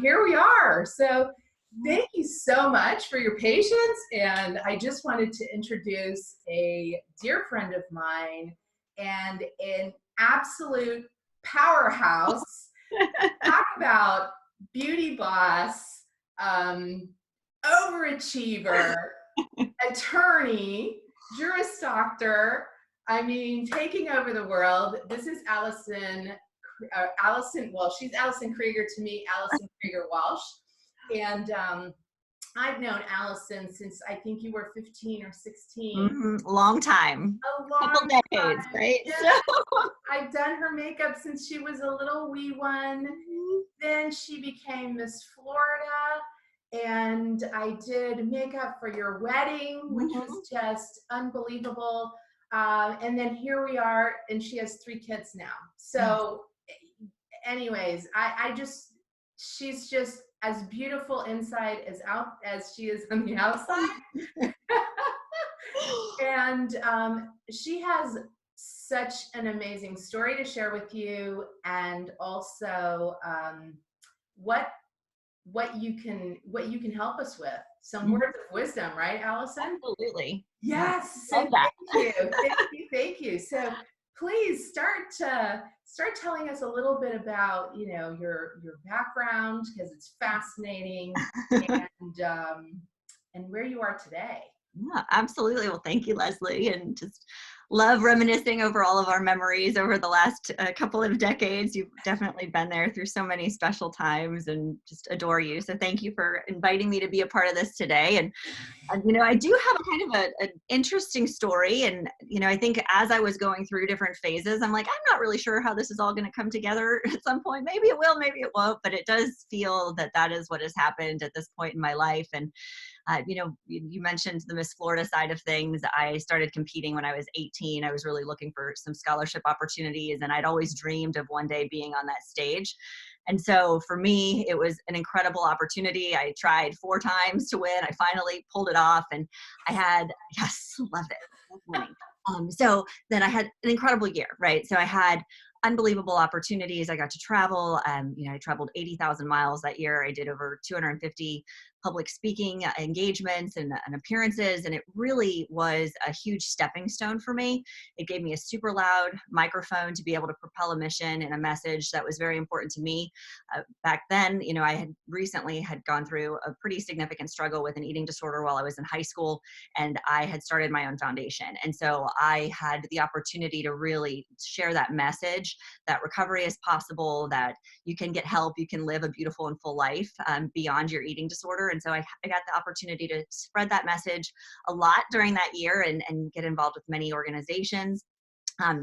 here we are. So thank you so much for your patience. And I just wanted to introduce a dear friend of mine and an absolute powerhouse. Talk about beauty boss, overachiever, attorney, Juris Doctor. I mean, taking over the world. This is Allison, well, she's Allison KREIGER to me, Allison KREIGER Walsh. And I've known Allison since I think you were 15 or 16. Long time. A long couple decades, time. right? Yeah. I've done her makeup since she was a little wee one. Then she became Miss Florida. And I did makeup for your wedding, which was just unbelievable. And then here we are, and she has 3 kids now. So anyways, she's just as beautiful inside as she is on the outside. And she has such an amazing story to share with you, and also what you can help us with. Some words of wisdom, right, Allison? Absolutely. Yes. Love that. Thank you. So please start telling us a little bit about, your background, because it's fascinating, and where you are today. Yeah, absolutely. Well, thank you, Leslie, and just love reminiscing over all of our memories over the last couple of decades. You've definitely been there through so many special times, and just adore you. So thank you for inviting me to be a part of this today. And I do have a kind of an interesting story. And, I think as I was going through different phases, I'm like, I'm not really sure how this is all going to come together at some point. Maybe it will, maybe it won't, but it does feel that is what has happened at this point in my life. And you mentioned the Miss Florida side of things. I started competing when I was 18. I was really looking for some scholarship opportunities, and I'd always dreamed of one day being on that stage. And so for me, it was an incredible opportunity. I tried 4 times to win. I finally pulled it off, and loved it. So then I had an incredible year, right? So I had unbelievable opportunities. I got to travel. I traveled 80,000 miles that year. I did over 250 public speaking engagements and appearances. And it really was a huge stepping stone for me. It gave me a super loud microphone to be able to propel a mission and a message that was very important to me. Back then, I had recently gone through a pretty significant struggle with an eating disorder while I was in high school, and I had started my own foundation. And so I had the opportunity to really share that message that recovery is possible, that you can get help, you can live a beautiful and full life beyond your eating disorder. And so I got the opportunity to spread that message a lot during that year and get involved with many organizations.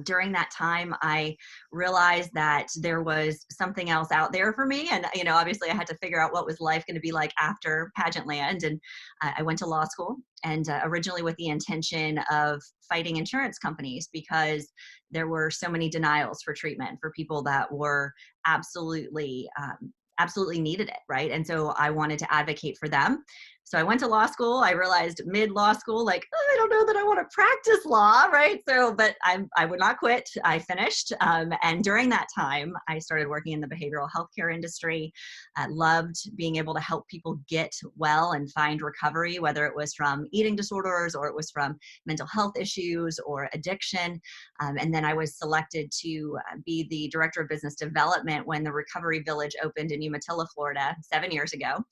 During that time, I realized that there was something else out there for me. And, obviously I had to figure out what was life going to be like after pageant land. And I went to law school, and originally with the intention of fighting insurance companies, because there were so many denials for treatment for people that were absolutely needed it, right? And so I wanted to advocate for them. So I went to law school. I realized mid-law school, I don't know that I want to practice law, right? But I would not quit. I finished. And during that time, I started working in the behavioral healthcare industry. I loved being able to help people get well and find recovery, whether it was from eating disorders or it was from mental health issues or addiction. And then I was selected to be the director of business development when the Recovery Village opened in Umatilla, Florida, 7 years ago.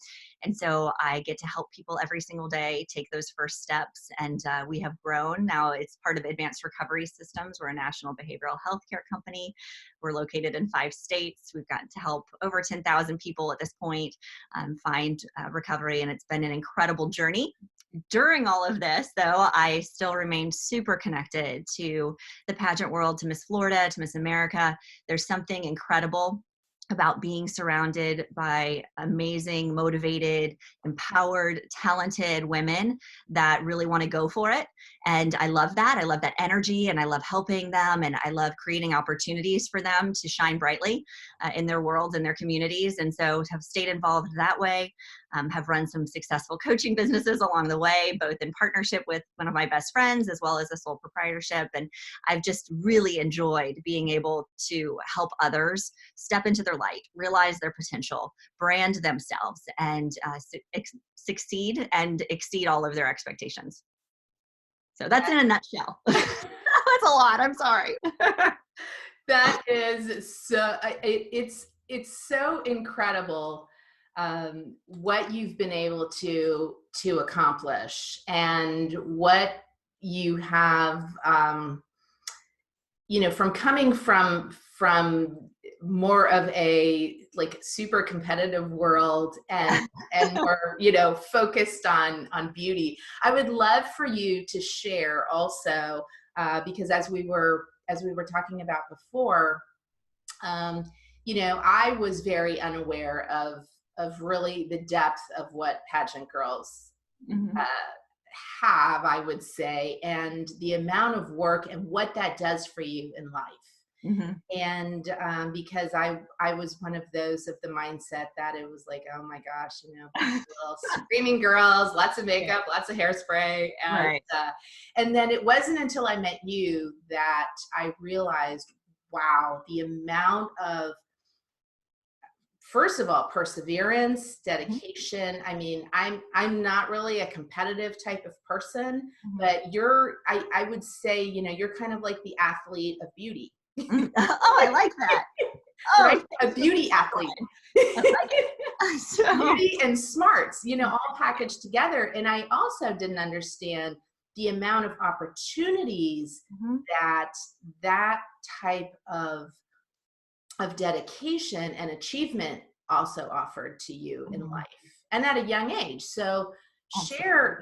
And so I get to help people every single day take those first steps. And we have grown. Now it's part of Advanced Recovery Systems. We're a national behavioral healthcare company. We're located in 5 states. We've gotten to help over 10,000 people at this point find recovery. And it's been an incredible journey. During all of this, though, I still remain super connected to the pageant world, to Miss Florida, to Miss America. There's something incredible about being surrounded by amazing, motivated, empowered, talented women that really want to go for it. And I love that. I love that energy, and I love helping them, and I love creating opportunities for them to shine brightly in their worlds and their communities. And so have stayed involved that way, have run some successful coaching businesses along the way, both in partnership with one of my best friends as well as a sole proprietorship. And I've just really enjoyed being able to help others step into their light, realize their potential, brand themselves, and succeed and exceed all of their expectations. So that's in a nutshell. That's a lot. I'm sorry. That is so, it's so incredible what you've been able to accomplish, and what you have, from coming from more of a like super competitive world, and more, focused on beauty. I would love for you to share also, because as we were talking about before, I was very unaware of really the depth of what pageant girls have, I would say, and the amount of work and what that does for you in life. And because I was one of those of the mindset that it was like, oh my gosh, little screaming girls, lots of makeup, lots of hairspray. And, Right. And then it wasn't until I met you that I realized, wow, the amount of, first of all, perseverance, dedication. I mean, I'm not really a competitive type of person, but I would say, you're kind of like the athlete of beauty. Oh, I like that. Oh, right? A beauty athlete. I like it. So, beauty and smarts, all packaged together. And I also didn't understand the amount of opportunities that type of dedication and achievement also offered to you in life, and at a young age. So share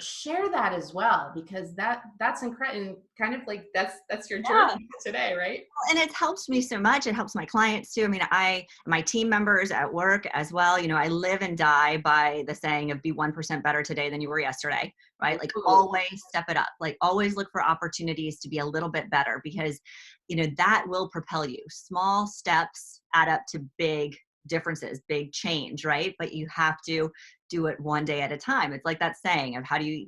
that as well, because that's incredible, kind of like that's your journey today, right? And it helps me so much. It helps my clients too. I mean, my team members at work as well. I live and die by the saying of be 1% better today than you were yesterday, right? Like always step it up, like always look for opportunities to be a little bit better, because that will propel you. Small steps add up to big differences, big change, right? But you have to do it one day at a time. It's like that saying of how do you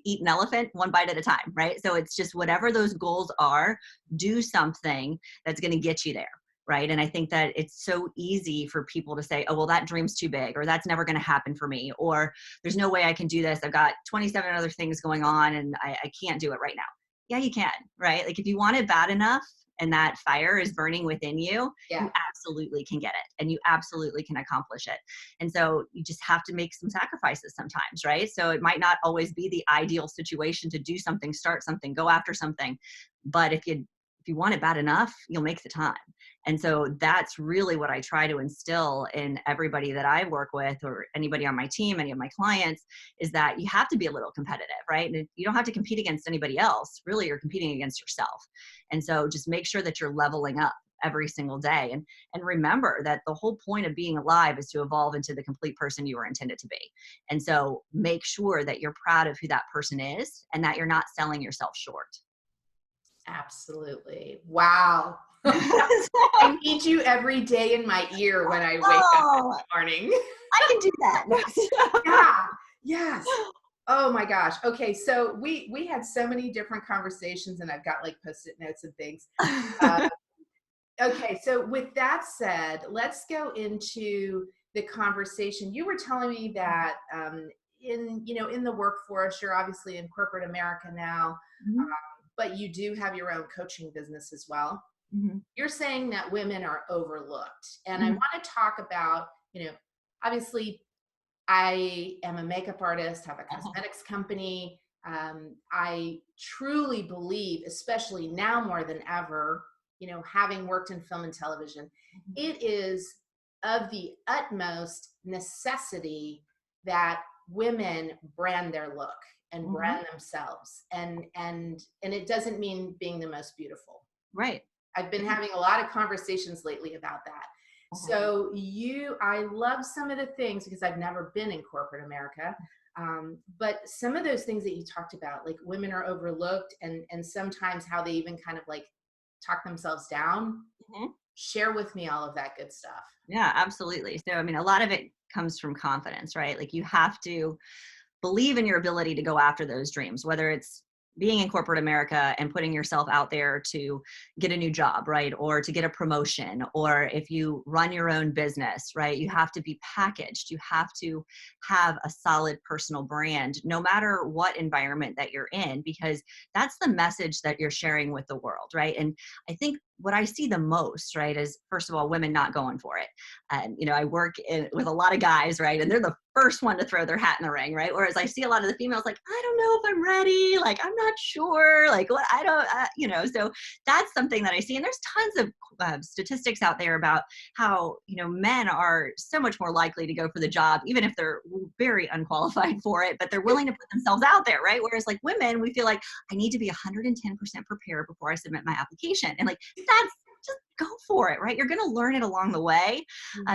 eat an elephant? One bite at a time, right? So it's just whatever those goals are, do something that's going to get you there, right? And I think that it's so easy for people to say, oh, well, that dream's too big, or that's never going to happen for me, or there's no way I can do this. I've got 27 other things going on and I can't do it right now. Yeah, you can, right? Like if you want it bad enough and that fire is burning within you, you absolutely can get it, and you absolutely can accomplish it. And so you just have to make some sacrifices sometimes, right? So it might not always be the ideal situation to do something, start something, go after something. But if you want it bad enough, you'll make the time. And so that's really what I try to instill in everybody that I work with, or anybody on my team, any of my clients, is that you have to be a little competitive, right? And you don't have to compete against anybody else. Really, you're competing against yourself. And so just make sure that you're leveling up every single day. And remember that the whole point of being alive is to evolve into the complete person you were intended to be. And so make sure that you're proud of who that person is and that you're not selling yourself short. Absolutely. Wow. I need you every day in my ear when I wake up in the morning. I can do that. Yeah. Yes. Oh my gosh. Okay. So we had so many different conversations, and I've got like Post-it notes and things. Okay. So with that said, let's go into the conversation. You were telling me that in the workforce, you're obviously in corporate America now, but you do have your own coaching business as well. You're saying that women are overlooked. And I want to talk about, obviously I am a makeup artist, have a cosmetics company. I truly believe, especially now more than ever, having worked in film and television, it is of the utmost necessity that women brand their look and brand themselves. And it doesn't mean being the most beautiful. Right. I've been having a lot of conversations lately about that. So I love some of the things because I've never been in corporate America. But some of those things that you talked about, like women are overlooked and sometimes how they even kind of like talk themselves down. Share with me all of that good stuff. Yeah, absolutely. So, I mean, a lot of it comes from confidence, right? Like you have to believe in your ability to go after those dreams, whether it's being in corporate America and putting yourself out there to get a new job, right? Or to get a promotion, or if you run your own business, right? You have to be packaged. You have to have a solid personal brand, no matter what environment that you're in, because that's the message that you're sharing with the world, right? And I think what I see the most, right, is first of all, women not going for it. And, you know, I work with a lot of guys, right? And they're the first one to throw their hat in the ring, right? Whereas I see a lot of the females like, I don't know if I'm ready. Like, I'm not sure. Like, what? I don't, you know, so that's something that I see. And there's tons of statistics out there about how, you know, men are so much more likely to go for the job, even if they're very unqualified for it, but they're willing to put themselves out there, right? Whereas like women, we feel like I need to be 110% prepared before I submit my application. And like, that's just go for it, right? You're going to learn it along the way.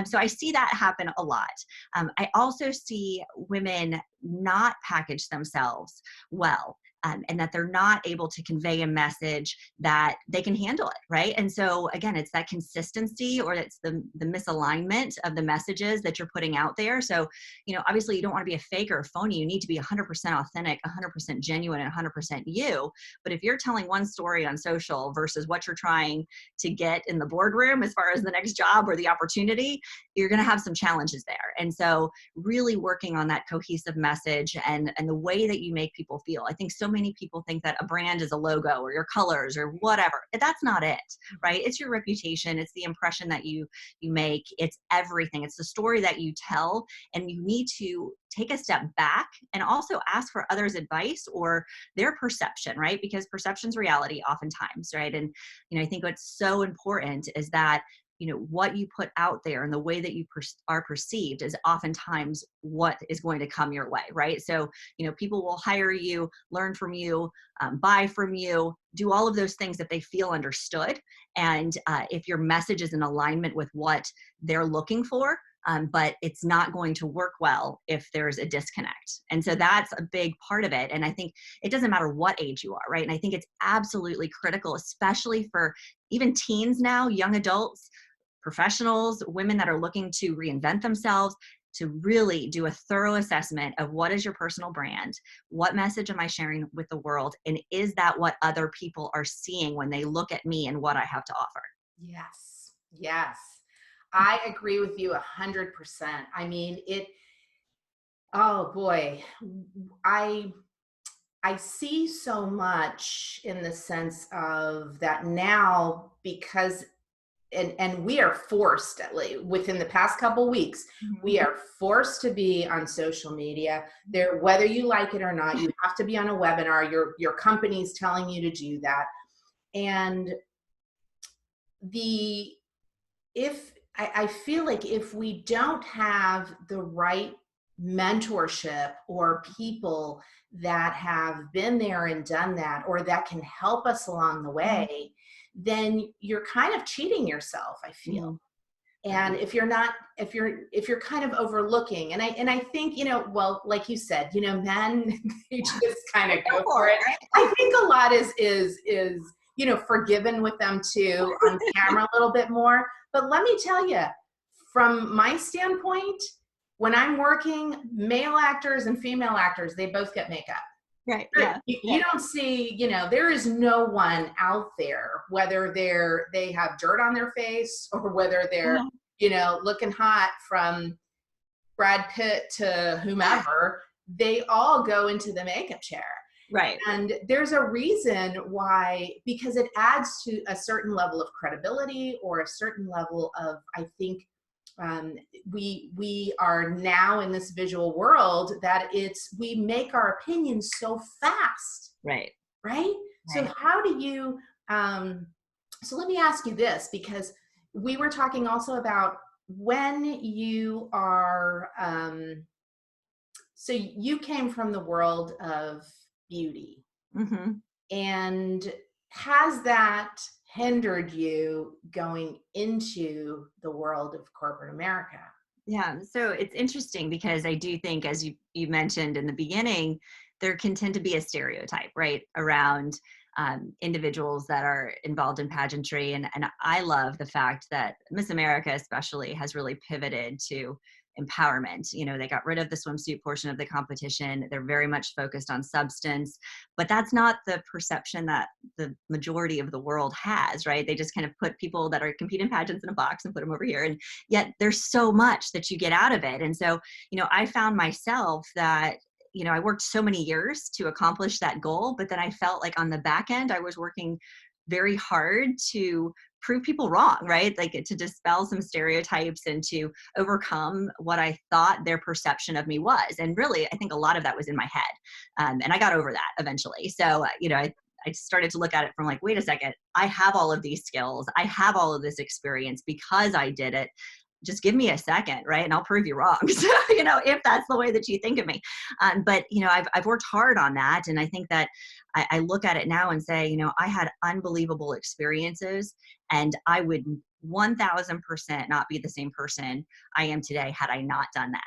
So I see that happen a lot. I also see women not package themselves well. And that they're not able to convey a message that they can handle it, right? And so again, it's that consistency, or it's the misalignment of the messages that you're putting out there. So, you know, obviously you don't want to be a fake or a phony. You need to be 100% authentic, 100% genuine, and 100% you. But if you're telling one story on social versus what you're trying to get in the boardroom as far as the next job or the opportunity, you're going to have some challenges there. And so really working on that cohesive message and the way that you make people feel. I think so many people think that a brand is a logo or your colors or whatever. That's not it, right? It's your reputation. It's the impression that you make. It's everything. It's the story that you tell, and you need to take a step back and also ask for others' advice or their perception, right? Because perception's reality oftentimes, right? And, you know, I think what's so important is that, you know, what you put out there and the way that you are perceived is oftentimes what is going to come your way, right? So, you know, people will hire you, learn from you, buy from you, do all of those things if they feel understood. And if your message is in alignment with what they're looking for, but it's not going to work well if there's a disconnect. And so that's a big part of it. And I think it doesn't matter what age you are, right? And I think it's absolutely critical, especially for even teens now, young adults, professionals, women that are looking to reinvent themselves, to really do a thorough assessment of what is your personal brand, what message am I sharing with the world, and is that what other people are seeing when they look at me and what I have to offer? Yes. Yes. I agree with you 100%. I mean, oh boy, I see so much in the sense of that now, because and we are forced, at least within the past couple weeks, we are forced to be on social media there, whether you like it or not. You have to be on a webinar. Your company's telling you to do that. And the if I feel like if we don't have the right mentorship or people that have been there and done that, or that can help us along the way, then you're kind of cheating yourself, I feel. And if you're not, if you're kind of overlooking, and I think, you know, well, like you said, you know, men, they just kind of go for it. I think a lot is, you know, forgiven with them too on camera a little bit more. But let me tell you, from my standpoint, when I'm working, male actors and female actors, they both get makeup. Right. Yeah. You don't see, you know, there is no one out there, whether they have dirt on their face or whether they're, you know, looking hot from Brad Pitt to whomever, they all go into the makeup chair. Right. And there's a reason why, because it adds to a certain level of credibility or a certain level of, I think, we are now in this visual world that we make our opinions so fast. Right. Right. So how do you, so let me ask you this, because we were talking also about when you are, so you came from the world of beauty, and has that hindered you going into the world of corporate America? Yeah, so it's interesting because I do think, as you mentioned in the beginning, there can tend to be a stereotype, right, around individuals that are involved in pageantry. And I love the fact that Miss America especially has really pivoted to empowerment. You know, they got rid of the swimsuit portion of the competition. They're very much focused on substance, but that's not the perception that the majority of the world has, right? They just kind of put people that are compete in pageants in a box and put them over here. And yet there's so much that you get out of it. And so, you know, I found myself that, you know, I worked so many years to accomplish that goal, but then I felt like on the back end, I was working very hard to prove people wrong, right? Like to dispel some stereotypes and to overcome what I thought their perception of me was. And really, I think a lot of that was in my head. And I got over that eventually. So, you know, I started to look at it from like, wait a second, I have all of these skills. I have all of this experience because I did it. Just give me a second, right? And I'll prove you wrong. So, you know, if that's the way that you think of me. But, you know, I've worked hard on that. And I think that I look at it now and say, you know, I had unbelievable experiences and I would 1000% not be the same person I am today had I not done that.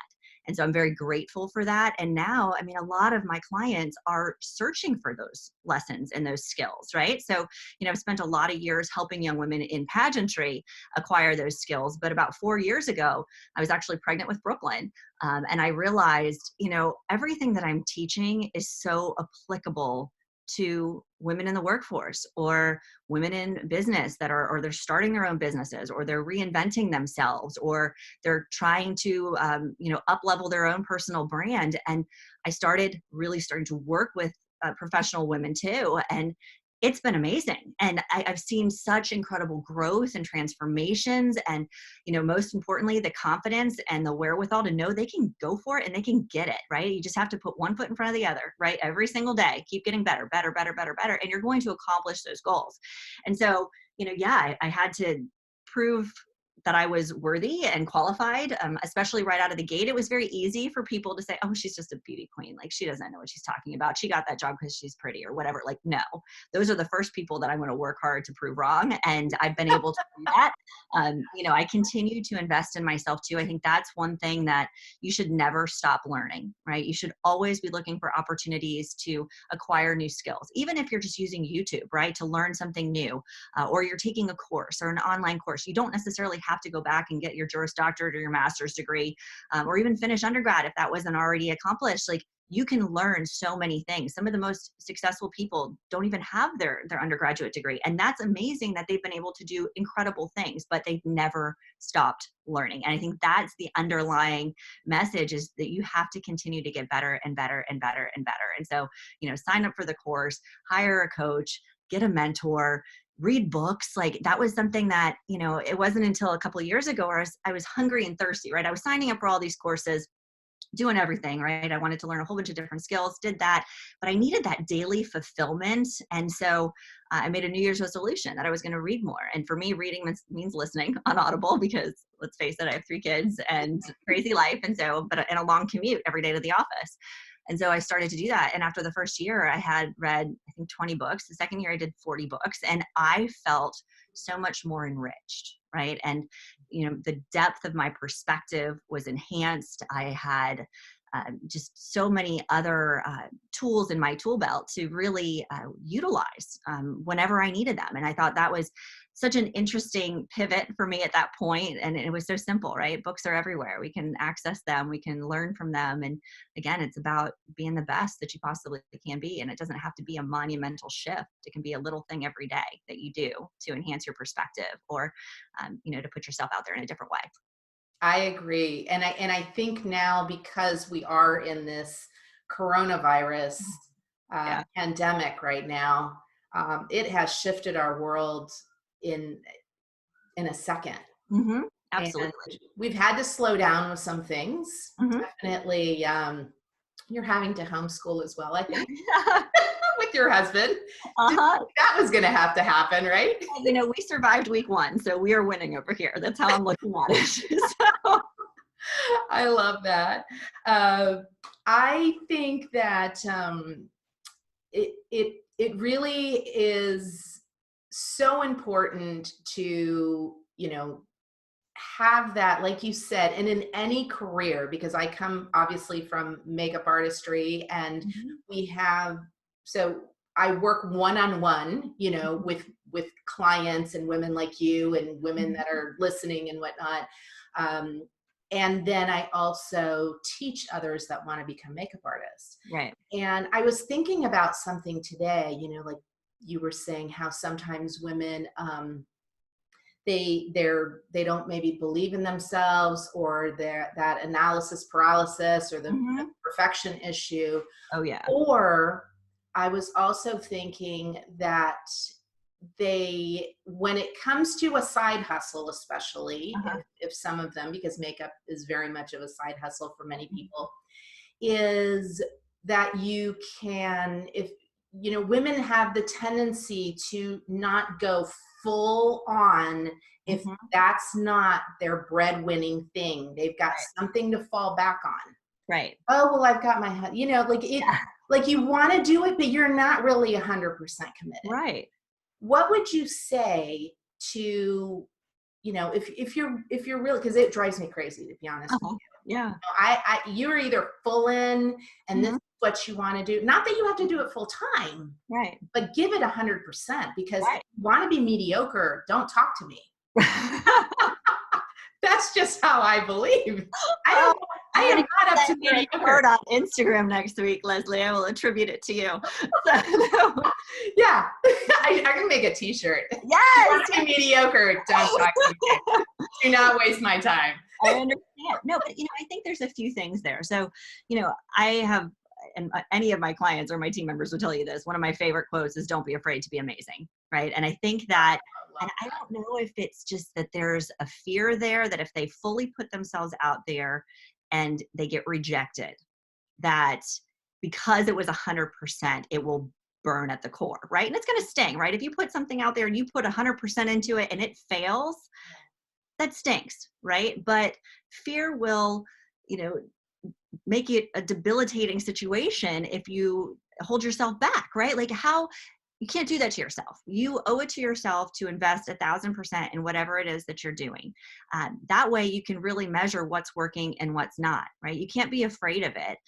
And so I'm very grateful for that. And now, I mean, a lot of my clients are searching for those lessons and those skills, right? So, you know, I've spent a lot of years helping young women in pageantry acquire those skills. But about 4 years ago, I was actually pregnant with Brooklyn. And I realized, you know, everything that I'm teaching is so applicable to women in the workforce or women in business that are, or they're starting their own businesses or they're reinventing themselves or they're trying to, you know, up level their own personal brand. And I started really starting to work with professional women too. And it's been amazing. And I've seen such incredible growth and transformations. And, you know, most importantly, the confidence and the wherewithal to know they can go for it and they can get it, right? You just have to put one foot in front of the other, right? Every single day, keep getting better, better, better, better, better. And you're going to accomplish those goals. And so, you know, yeah, I had to prove that I was worthy and qualified, especially right out of the gate. It was very easy for people to say, oh, she's just a beauty queen. Like she doesn't know what she's talking about. She got that job because she's pretty or whatever. Like, no, those are the first people that I'm going to work hard to prove wrong. And I've been able to do that. You know, I continue to invest in myself too. I think that's one thing that you should never stop learning, right? You should always be looking for opportunities to acquire new skills, even if you're just using YouTube, right? To learn something new, or you're taking a course or an online course. You don't necessarily have to go back and get your Juris Doctorate or your master's degree, or even finish undergrad if that wasn't already accomplished. Like you can learn so many things. Some of the most successful people don't even have their undergraduate degree. And that's amazing that they've been able to do incredible things, but they've never stopped learning. And I think that's the underlying message, is that you have to continue to get better and better and better and better. And so, you know, sign up for the course, hire a coach, get a mentor, read books. Like that was something that, you know, it wasn't until a couple of years ago where I was hungry and thirsty, right? I was signing up for all these courses, doing everything, right? I wanted to learn a whole bunch of different skills, did that, but I needed that daily fulfillment. And so I made a New Year's resolution that I was going to read more. And for me, reading means listening on Audible, because let's face it, I have 3 kids and crazy life. And so, but in a long commute every day to the office. And so I started to do that. And after the first year, I had read, I think, 20 books. The second year, I did 40 books. And I felt so much more enriched, right? And, you know, the depth of my perspective was enhanced. I had just so many other tools in my tool belt to really utilize whenever I needed them. And I thought that was such an interesting pivot for me at that point. And it was so simple, right? Books are everywhere. We can access them. We can learn from them. And again, it's about being the best that you possibly can be. And it doesn't have to be a monumental shift. It can be a little thing every day that you do to enhance your perspective, or, you know, to put yourself out there in a different way. I agree. And I think now, because we are in this coronavirus Yeah. pandemic right now, it has shifted our world in a second. Mm-hmm. And Absolutely. we've had to slow down with some things. Mm-hmm. Definitely, you're having to homeschool as well, I think, with your husband. Uh-huh. That was going to have to happen, right? You know, we survived week 1, so we are winning over here. That's how I'm looking at it. So, I love that. I think that it really is so important to, have that, like you said, and in any career, because I come obviously from makeup artistry, and Mhm. we have, so I work one-on-one, with clients and women like you and women Mhm. that are listening and whatnot. Um, and then I also teach others that want to become makeup artists. Right. And I was thinking about something today, like you were saying how sometimes women, they don't maybe believe in themselves, or that analysis paralysis, or the Mhm. perfection issue. Oh yeah. Or I was also thinking that when it comes to a side hustle, especially Uh-huh. if some of them, because makeup is very much of a side hustle for many Mhm. people, is that if women have the tendency to not go full on if Mhm. that's not their breadwinning thing. They've got Right. something to fall back on. Right. Oh, well, I've got my like it, Yeah. like you want to do it, but you're not really 100% committed. Right. What would you say to, if you're really, because it drives me crazy, to be honest with Uh-huh. Yeah. you. You're either full in, and this Mhm. is what you want to do. Not that you have to do it full time, Right. but give it 100%, because if Right. you want to be mediocre, don't talk to me. That's just how I believe. I Oh, am I I'm gonna am not up to send your mediocre. quote on Instagram next week, Leslie. I will attribute it to you. So, Yeah. I can make a t-shirt. If you yes. want to be mediocre, don't talk to me. Do not waste my time. I understand. No, but I think there's a few things there. So, I have, and any of my clients or my team members will tell you this. One of my favorite quotes is, "Don't be afraid to be amazing." Right. And I think that, I and love I don't know if it's just that there's a fear there that if they fully put themselves out there and they get rejected, that because it was 100%, it will burn at the core. Right. And it's going to sting. Right. If you put something out there and you put 100% into it and it fails, that stinks, right? But fear will, you know, make it a debilitating situation if you hold yourself back, right? Like you can't do that to yourself. You owe it to yourself to invest 1,000% in whatever it is that you're doing. That way you can really measure what's working and what's not, right? You can't be afraid of it.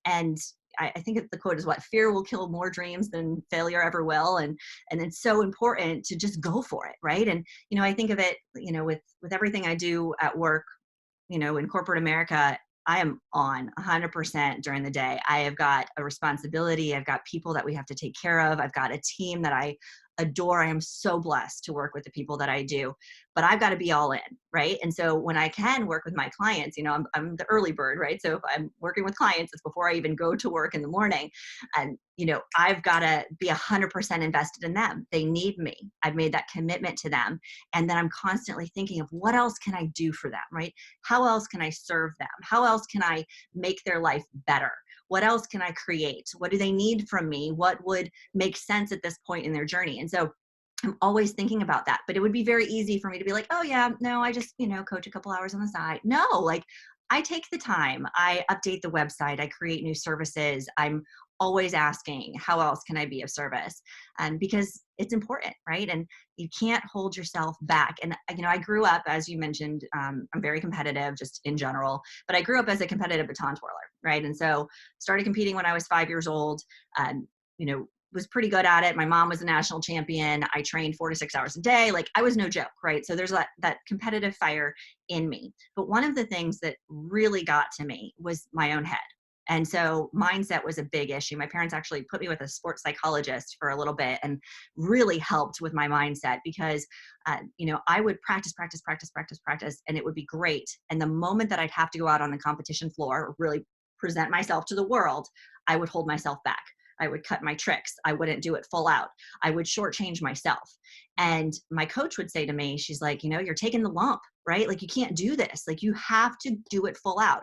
And I think the quote is what fear will kill more dreams than failure ever will. And it's so important to just go for it. Right. And, I think of it, with everything I do at work, in corporate America, I am on 100% during the day. I have got a responsibility. I've got people that we have to take care of. I've got a team that I adore. I am so blessed to work with the people that I do, but I've got to be all in, right? And so when I can work with my clients, I'm the early bird, right? So if I'm working with clients, it's before I even go to work in the morning. And, I've got to be 100% invested in them. They need me. I've made that commitment to them. And then I'm constantly thinking of what else can I do for them, right? How else can I serve them? How else can I make their life better? What else can I create? What do they need from me? What would make sense at this point in their journey? And so I'm always thinking about that. But it would be very easy for me to be like, oh yeah, no, I just, coach a couple hours on the side. No, like I take the time, I update the website, I create new services. I'm always asking, how else can I be of service? Because it's important, right? And you can't hold yourself back. And, I grew up, as you mentioned, I'm very competitive just in general, but I grew up as a competitive baton twirler, right? And so started competing when I was 5 years old, you know, was pretty good at it. My mom was a national champion. I trained 4 to 6 hours a day. Like I was no joke, right? So there's that competitive fire in me. But one of the things that really got to me was my own head. And so mindset was a big issue. My parents actually put me with a sports psychologist for a little bit and really helped with my mindset because, I would practice, and it would be great. And the moment that I'd have to go out on the competition floor, really present myself to the world, I would hold myself back. I would cut my tricks. I wouldn't do it full out. I would shortchange myself. And my coach would say to me, she's like, you're taking the lump, right? Like you can't do this. Like you have to do it full out.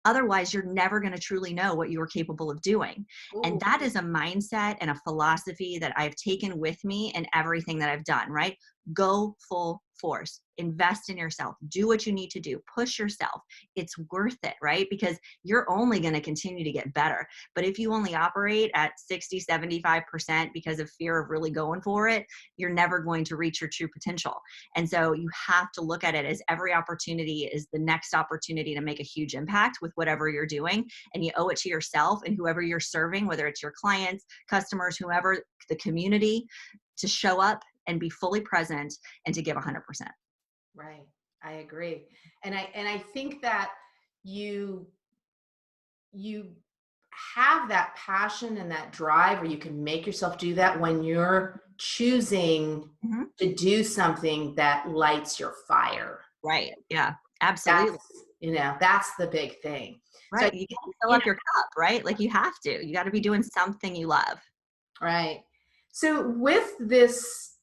Otherwise, you're never going to truly know what you are capable of doing. And Ooh. that is a mindset and a philosophy that I've taken with me in everything that I've done, right? Go full force. Invest in yourself. Do what you need to do. Push yourself. It's worth it, right? Because you're only going to continue to get better. But if you only operate at 60, 75% because of fear of really going for it, you're never going to reach your true potential. And so you have to look at it as every opportunity is the next opportunity to make a huge impact with whatever you're doing. And you owe it to yourself and whoever you're serving, whether it's your clients, customers, whoever, the community, to show up and be fully present and to give 100%. Right. I agree. And I think that you have that passion and that drive, or you can make yourself do that when you're choosing to do something that lights your fire. Right. Yeah, absolutely. That's the big thing. Right. So, You can't fill up your cup, right? Like you have to. You got to be doing something you love. Right. So with this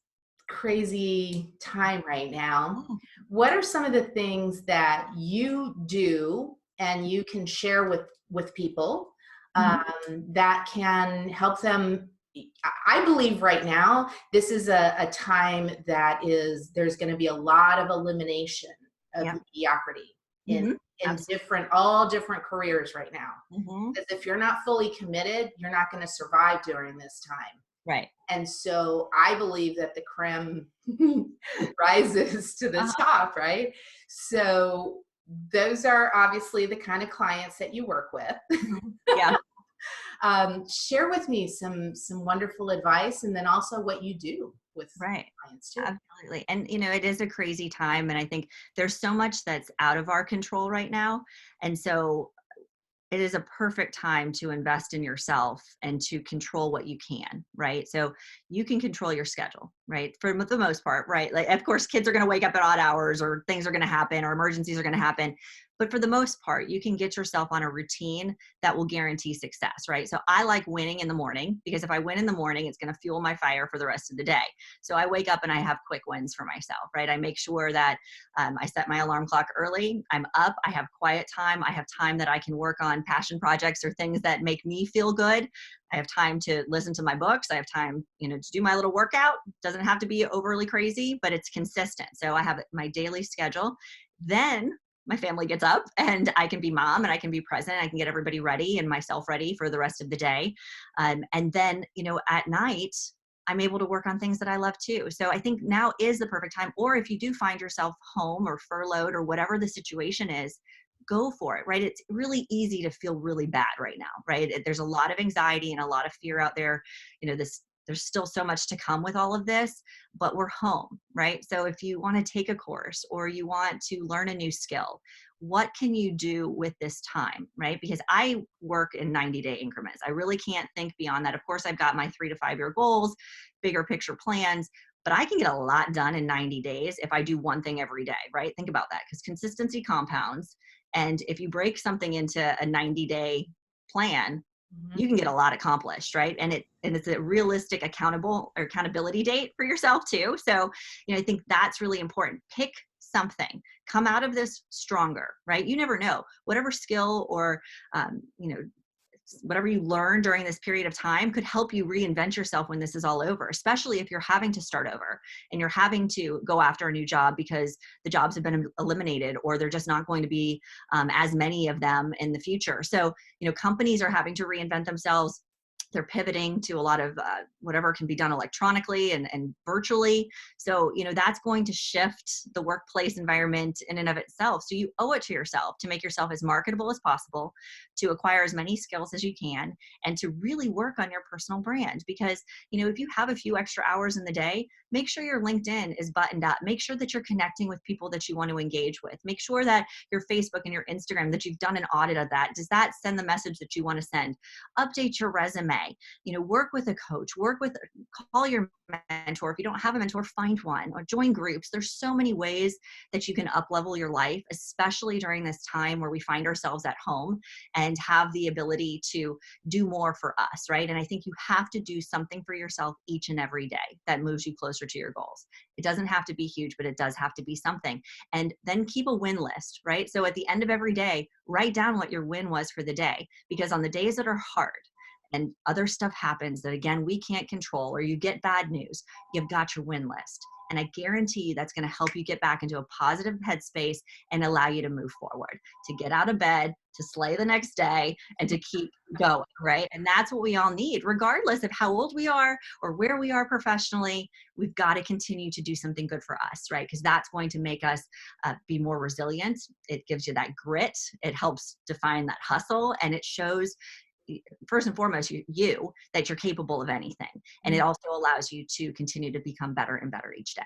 crazy time right now, what are some of the things that you do and you can share with people that can help them? I believe right now, this is a time that there's going to be a lot of elimination of mediocrity in all different careers right now. Because if you're not fully committed, you're not going to survive during this time. Right. And so I believe that the creme rises to the top, right? So those are obviously the kind of clients that you work with. Yeah. Share with me some wonderful advice, and then also what you do with clients too. Absolutely. And it is a crazy time. And I think there's so much that's out of our control right now. And so it is a perfect time to invest in yourself and to control what you can, right? So you can control your schedule, right? For the most part, right? Like, of course, kids are going to wake up at odd hours, or things are going to happen, or emergencies are going to happen. But for the most part, you can get yourself on a routine that will guarantee success, right? So I like winning in the morning, because if I win in the morning, it's going to fuel my fire for the rest of the day. So I wake up and I have quick wins for myself, right? I make sure that I set my alarm clock early. I'm up. I have quiet time. I have time that I can work on passion projects or things that make me feel good. I have time to listen to my books. I have time, to do my little workout. Doesn't have to be overly crazy, but it's consistent. So I have my daily schedule. Then my family gets up and I can be mom and I can be present. I can get everybody ready and myself ready for the rest of the day. And then, at night, I'm able to work on things that I love too. So I think now is the perfect time. Or if you do find yourself home or furloughed or whatever the situation is, go for it, right? It's really easy to feel really bad right now, right? There's a lot of anxiety and a lot of fear out there. There's still so much to come with all of this, but we're home, right? So if you want to take a course or you want to learn a new skill, what can you do with this time, right? Because I work in 90-day increments. I really can't think beyond that. Of course, I've got my 3 to 5 year goals, bigger picture plans, but I can get a lot done in 90 days if I do one thing every day, right? Think about that, because consistency compounds. And if you break something into a 90-day plan, you can get a lot accomplished, right? And it's a realistic accountability date for yourself too. So, I think that's really important. Pick something, come out of this stronger, right? You never know. Whatever skill or, whatever you learn during this period of time could help you reinvent yourself when this is all over, especially if you're having to start over and you're having to go after a new job because the jobs have been eliminated or they're just not going to be as many of them in the future. So, companies are having to reinvent themselves. They're pivoting to a lot of whatever can be done electronically and virtually. So, that's going to shift the workplace environment in and of itself. So you owe it to yourself to make yourself as marketable as possible, to acquire as many skills as you can, and to really work on your personal brand. Because, if you have a few extra hours in the day, make sure your LinkedIn is buttoned up. Make sure that you're connecting with people that you want to engage with. Make sure that your Facebook and your Instagram, that you've done an audit of that. Does that send the message that you want to send? Update your resume. Work with a coach, call your mentor. If you don't have a mentor, find one, or join groups. There's so many ways that you can up-level your life, especially during this time where we find ourselves at home and have the ability to do more for us, right? And I think you have to do something for yourself each and every day that moves you closer to your goals. It doesn't have to be huge, but it does have to be something. And then keep a win list, right? So at the end of every day, write down what your win was for the day, because on the days that are hard, and other stuff happens that, again, we can't control, or you get bad news, you've got your win list. And I guarantee you that's going to help you get back into a positive headspace and allow you to move forward, to get out of bed, to slay the next day, and to keep going, right? And that's what we all need, regardless of how old we are or where we are professionally. We've got to continue to do something good for us, right? Because that's going to make us be more resilient. It gives you that grit. It helps define that hustle, and it shows, first and foremost, you that you're capable of anything. And it also allows you to continue to become better and better each day.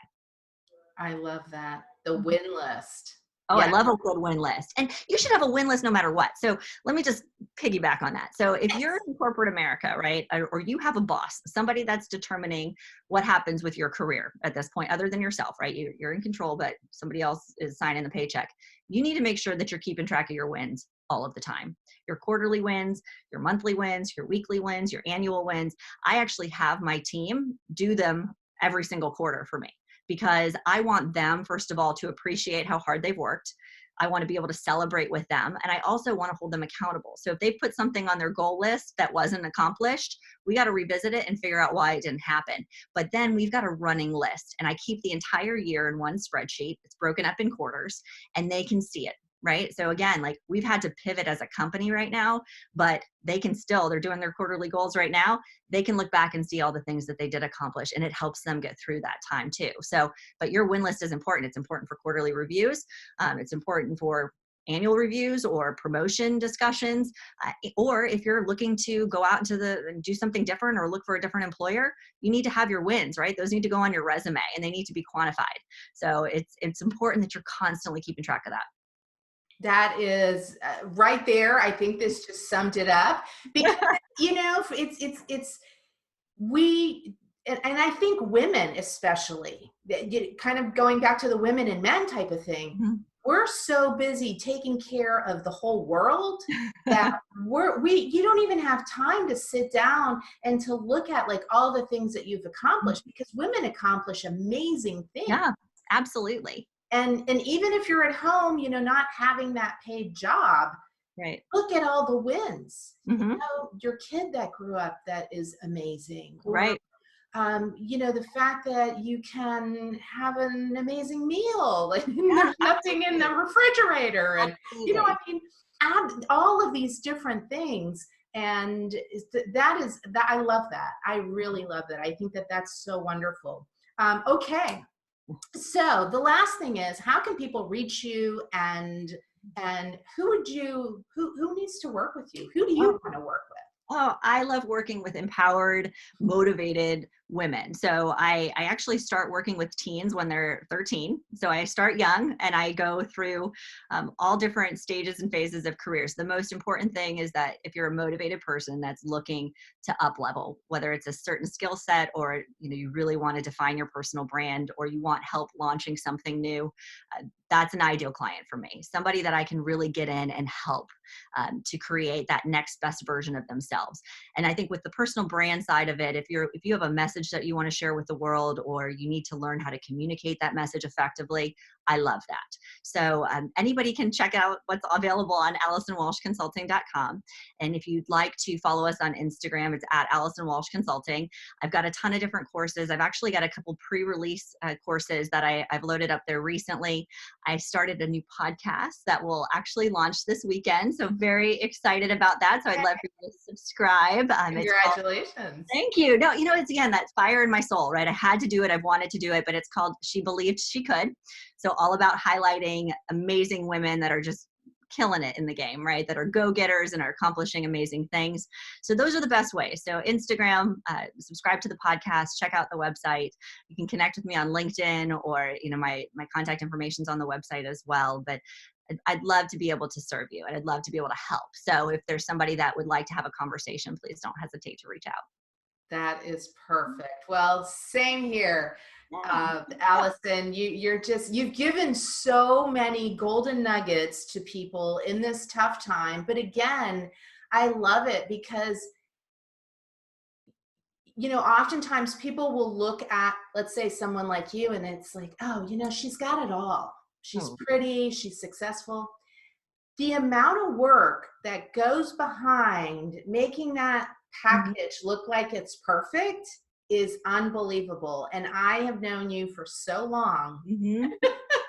I love that. The win list. Oh, Yeah. I love a good win list. And you should have a win list no matter what. So let me just piggyback on that. So if you're in corporate America, right, or you have a boss, somebody that's determining what happens with your career at this point, other than yourself, right? You're in control, but somebody else is signing the paycheck. You need to make sure that you're keeping track of your wins all of the time. Your quarterly wins, your monthly wins, your weekly wins, your annual wins. I actually have my team do them every single quarter for me, because I want them, first of all, to appreciate how hard they've worked. I want to be able to celebrate with them. And I also want to hold them accountable. So if they put something on their goal list that wasn't accomplished, we got to revisit it and figure out why it didn't happen. But then we've got a running list, and I keep the entire year in one spreadsheet. It's broken up in quarters, and they can see it. Right. So again, like, we've had to pivot as a company right now, but they can still, they're doing their quarterly goals right now. They can look back and see all the things that they did accomplish, and it helps them get through that time too. So, but your win list is important. It's important for quarterly reviews. It's important for annual reviews or promotion discussions, or if you're looking to go out into do something different or look for a different employer, you need to have your wins, right? Those need to go on your resume, and they need to be quantified. So it's important that you're constantly keeping track of that. That is right there. I think this just summed it up, because, it's we, and I think women, especially, kind of going back to the women and men type of thing, we're so busy taking care of the whole world that you don't even have time to sit down and to look at like all the things that you've accomplished, because women accomplish amazing things. Yeah, absolutely. And even if you're at home, not having that paid job, right? Look at all the wins. Your kid that grew up that is amazing. Or, right. The fact that you can have an amazing meal and there's nothing in the refrigerator. And, add all of these different things. And I love that. I really love that. I think that that's so wonderful. Okay. So the last thing is, how can people reach you, and who needs to work with you? Who do you want to work with? Oh, I love working with empowered, motivated women. So I actually start working with teens when they're 13. So I start young, and I go through all different stages and phases of careers. The most important thing is that if you're a motivated person that's looking to up level, whether it's a certain skill set, or you really want to define your personal brand, or you want help launching something new, that's an ideal client for me. Somebody that I can really get in and help to create that next best version of themselves. And I think with the personal brand side of it, if you have a message that you want to share with the world, or you need to learn how to communicate that message effectively, I love that. So anybody can check out what's available on AllisonWalshConsulting.com. And if you'd like to follow us on Instagram, it's at Allison Walsh Consulting. I've got a ton of different courses. I've actually got a couple pre-release courses that I've loaded up there recently. I started a new podcast that will actually launch this weekend. So very excited about that. So I'd love for you to subscribe. Congratulations. Thank you. No, it's, again, that fire in my soul, right? I had to do it. I've wanted to do it, but it's called She Believed She Could. So all about highlighting amazing women that are just killing it in the game, right? That are go-getters and are accomplishing amazing things. So those are the best ways. So Instagram, subscribe to the podcast, check out the website. You can connect with me on LinkedIn, or, my contact information's on the website as well. But I'd love to be able to serve you, and I'd love to be able to help. So if there's somebody that would like to have a conversation, please don't hesitate to reach out. That is perfect. Well, same here. Allison, you've given so many golden nuggets to people in this tough time. But again, I love it because, oftentimes people will look at, let's say, someone like you, and it's like, oh, she's got it all. She's pretty, she's successful. The amount of work that goes behind making that package look like it's perfect is unbelievable. And I have known you for so long.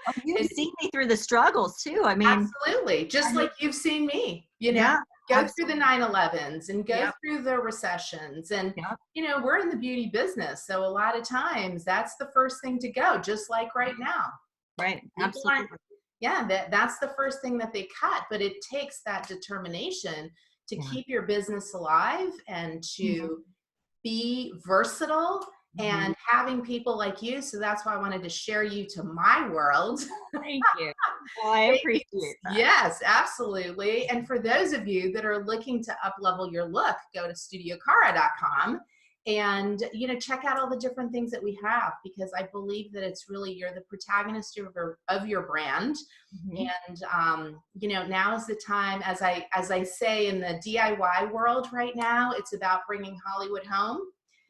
Oh, you've seen me through the struggles too. I mean, absolutely. Just like you've seen me, you know, yeah, go absolutely. through the 9/11s and go Yep. through the recessions. And, Yep. you know, we're in the beauty business. So a lot of times that's the first thing to go, just like right now. Right. People aren't, Absolutely. yeah, that's the first thing that they cut. But it takes that determination to Yeah. keep your business alive and Mhm. to be versatile Mhm. and having people like you. So that's why I wanted to share you to my world. Thank you. Oh, I appreciate that. Yes, absolutely. And for those of you that are looking to up level your look, go to studiocara.com and, you know, check out all the different things that we have, because I believe that it's really, you're the protagonist of your brand. Mhm. And you know, now is the time, as I say in the DIY world right now, it's about bringing Hollywood home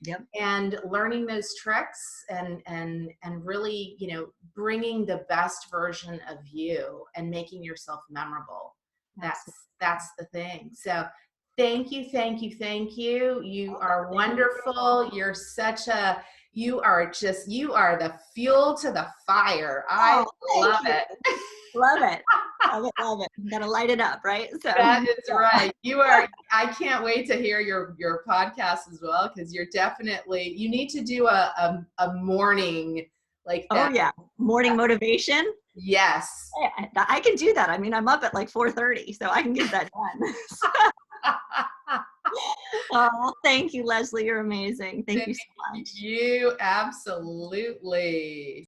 Yep. and learning those tricks and really, you know, bringing the best version of you and making yourself memorable. Absolutely. That's the thing. So thank you, thank you, thank you. You Oh, are thank wonderful. You're such a, you are just, you are the fuel to the fire. I Oh, thank love you. it. Love it. Love it. Love it. Gotta light it up, right? So That is yeah. right. You are, I can't wait to hear your podcast as well, because you're definitely, you need to do a morning like Oh that. yeah. Morning motivation. Yes. Yeah, I can do that. I mean, I'm up at like 4:30, so I can get that done. Oh, thank you, Leslie. You're amazing. Thank Thank you so much. you, absolutely.